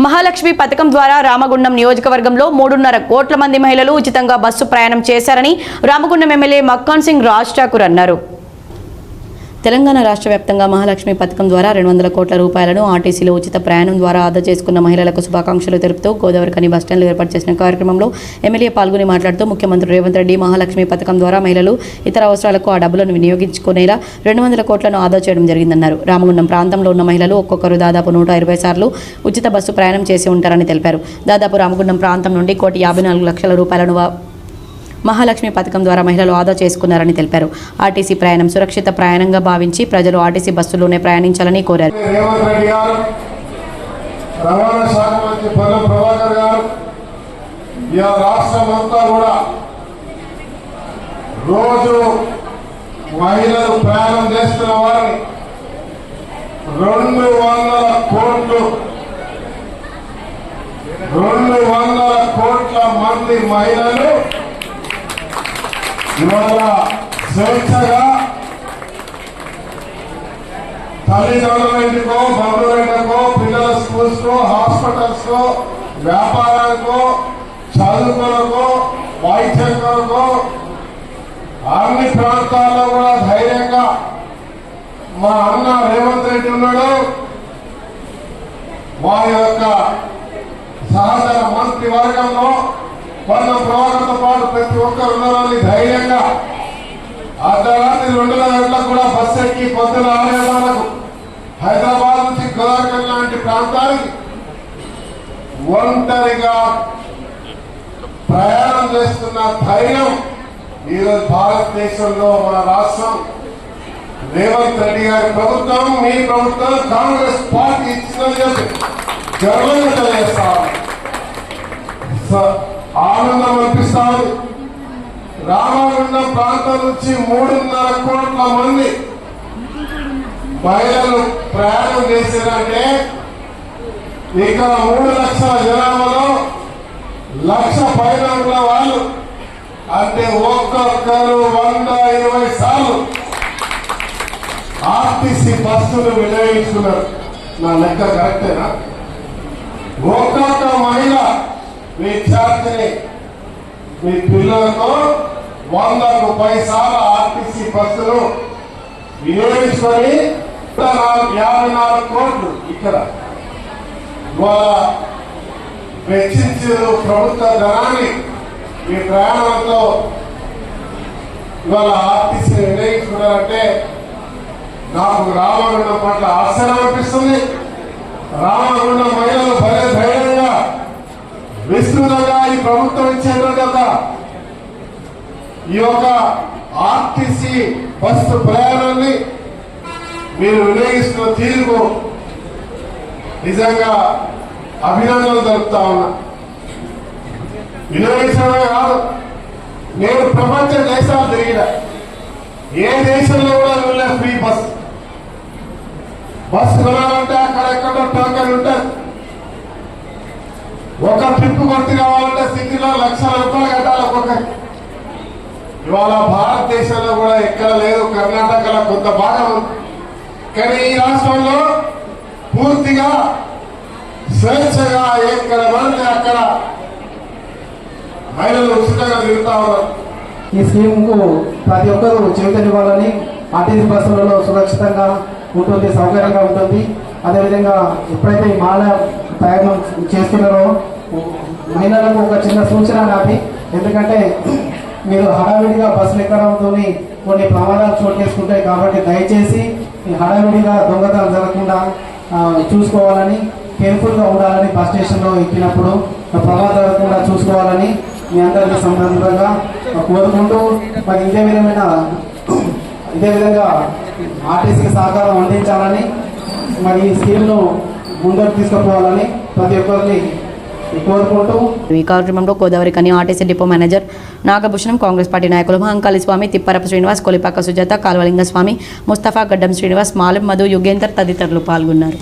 మహాలక్ష్మి పథకం ద్వారా రామగుండం నియోజకవర్గంలో 3.5 కోట్ల మంది మహిళలు ఉచితంగా బస్సు ప్రయాణం చేశారని రామగుండం ఎమ్మెల్యే మక్కాన్ సింగ్ రాజ్ ఠాకూర్ అన్నారు. తెలంగాణ రాష్ట్ర వ్యాప్తంగా మహాలక్ష్మి పథకం ద్వారా 200 కోట్ల రూపాయలను ఆర్టీసీలో ఉచిత ప్రయాణం ద్వారా ఆదా చేసుకున్న మహిళలకు శుభాకాంక్షలు తెలుపుతూ గోదావరికని బస్టాండ్లో ఏర్పాటు చేసిన కార్యక్రమంలో ఎమ్మెల్యే పాల్గొని మాట్లాడుతూ ముఖ్యమంత్రి రేవంత్ రెడ్డి మహాలక్ష్మి పథకం ద్వారా మహిళలు ఇతర అవసరాలకు ఆ డబ్బులను వినియోగించుకునేలా 200 కోట్లను ఆదా చేయడం జరిగిందన్నారు. రామగుండం ప్రాంతంలో ఉన్న మహిళలు ఒక్కొక్కరు దాదాపు 120 సార్లు ఉచిత బస్సు ప్రయాణం చేసి ఉంటారని తెలిపారు. దాదాపు రామగుండం ప్రాంతం నుండి 1,54,00,000 రూపాయలను మహాలక్ష్మి పథకం ద్వారా మహిళలు ఆదా చేసుకున్నారని తెలిపారు. ఆర్టీసీ ప్రయాణం సురక్షిత ప్రయాణంగా భావించి ప్రజలు ఆర్టీసీ బస్సులోనే ప్రయాణించాలని కోరారు. మహిళలు ఇవాళ స్వేచ్ఛగా తల్లిదండ్రుల ఇంటికో, బంధువులకో, పిల్లల స్కూల్స్కో, హాస్పిటల్స్కో, వ్యాపారాలకో, చదువుకోలకో, వైద్యంకో అన్ని ప్రాంతాల్లో కూడా ధైర్యంగా మా అన్న రేవంత్ రెడ్డి ఉన్నాడు. వారి యొక్క సహచర మంత్రి వర్గంలో కొంత ప్రభావంతో పాటు ప్రతి ఒక్కరు ఉన్నారని ధైర్యంగా అర్ధరాత్రి 2 గంటలకు కూడా బస్సు ఎక్కి పొద్దున 6 గంటలకు హైదరాబాద్ నుంచి గోదావరి లాంటి ప్రాంతానికి ఒంటరిగా ప్రయాణం చేస్తున్న ధైర్యం ఈరోజు భారతదేశంలో మన రాష్ట్రం రేవంత్ రెడ్డి గారి ప్రభుత్వం, మీ ప్రభుత్వం, కాంగ్రెస్ పార్టీ ఇచ్చిందని చెప్పి గర్వంగా తెలియజేస్తాం. ఆనందం అనిపిస్తాను. రామగుండం ప్రాంతం నుంచి 3.5 కోట్ల మంది మహిళలు ప్రయాణం చేశారంటే ఇక్కడ 3 లక్షల జనాభాలో 1,00,000 పైన ఉన్న వాళ్ళు అంటే ఒక్కొక్కరు 120 సార్లు ఆర్టీసీ బస్సులు వినియోగించుకున్నారు. నా లెక్క కరెక్టేనా? ఒక్కొక్క మహిళ విద్యార్థిని మీ పిల్లలతో 100కు పైసార్లు ఆర్టీసీ బస్సులు వినియోగించుకొని 54 కోట్లు ఇక్కడ వెచ్చించే ప్రభుత్వ ధనాన్ని ఈ ప్రయాణంలో ఇవాళ ఆర్టీసీ వినియోగించుకున్నారంటే నాకు రామగుండం పట్ల ఆశ్చర్యం అనిపిస్తుంది. రామగుండం మహిళలు భలే ధైర్యంగా విస్తృతంగా ఈ ప్రభుత్వం ఇచ్చేట ఈ యొక్క ఆర్టీసీ బస్సు ప్రయాణాన్ని మీరు వినియోగిస్తున్న తీరుకు నిజంగా అభినందనలు జరుపుతా ఉన్నా. వినియోగించడమే కాదు, నేను ప్రపంచ దేశాలు తిరిగిన ఏ దేశంలో కూడా వెళ్ళే ఫ్రీ బస్సు కొనాలంటే అక్కడెక్కడో టోకెన్ ఉంటుంది. ఒక ట్రిప్ కొట్టి కావాలంటే సిటీలో లక్షల రూపాయలు కట్టాలి ఒక్కొక్కరి. ఇవాళ భారతదేశంలో కూడా ఎక్కడ లేదు, కర్ణాటకలో కొంత భాగం ఉంది. కానీ ఈ రాష్ట్రంలో పూర్తిగా స్వేచ్ఛగా ఎక్కడ పడితే అక్కడ మహిళలు ఉచితంగా తిరుగుతా ఉన్నారు. ఈ స్కీమ్ కు ప్రతి ఒక్కరూ చైతన్యవ్వాలని, ఆర్టీసీ బస్సులలో సురక్షితంగా ఉంటుంది, సౌకర్యంగా ఉంటుంది. అదేవిధంగా ఎప్పుడైతే ఈ మాల ప్రయాణం చేస్తున్నారో మహిళలకు ఒక చిన్న సూచన నాది. ఎందుకంటే మీరు హడావిడిగా బస్సులు ఎక్కడంతో కొన్ని ప్రమాదాలు చోటు చేసుకుంటాయి. కాబట్టి దయచేసి హడావిడిగా దొంగతనం జరగకుండా చూసుకోవాలని, కేర్ఫుల్గా ఉండాలని, బస్ స్టేషన్లో ఎక్కినప్పుడు ప్రమాదం జరగకుండా చూసుకోవాలని మీ అందరికీ సందర్భంగా కోరుకుంటూ మరి ఇదే విధంగా ఆర్టీసీకి సహకారం అందించాలని, మరి ఈ స్కీమ్ను ముందుకు తీసుకుపోవాలని ప్రతి ఒక్కరిని కోరుకుంటూ ఈ కార్యక్రమంలో Godavarikhani RTC depot manager Nagabhushanam, Congress party నాయకులు మహంకాళి స్వామి, తిప్పరప శ్రీనివాస్, కొలిపాక సుజాత, కాల్వలింగ స్వామి, ముస్తఫా, గడ్డం శ్రీనివాస్, మాలం, మధు, యుగేందర్ తదితరులు పాల్గొన్నారు.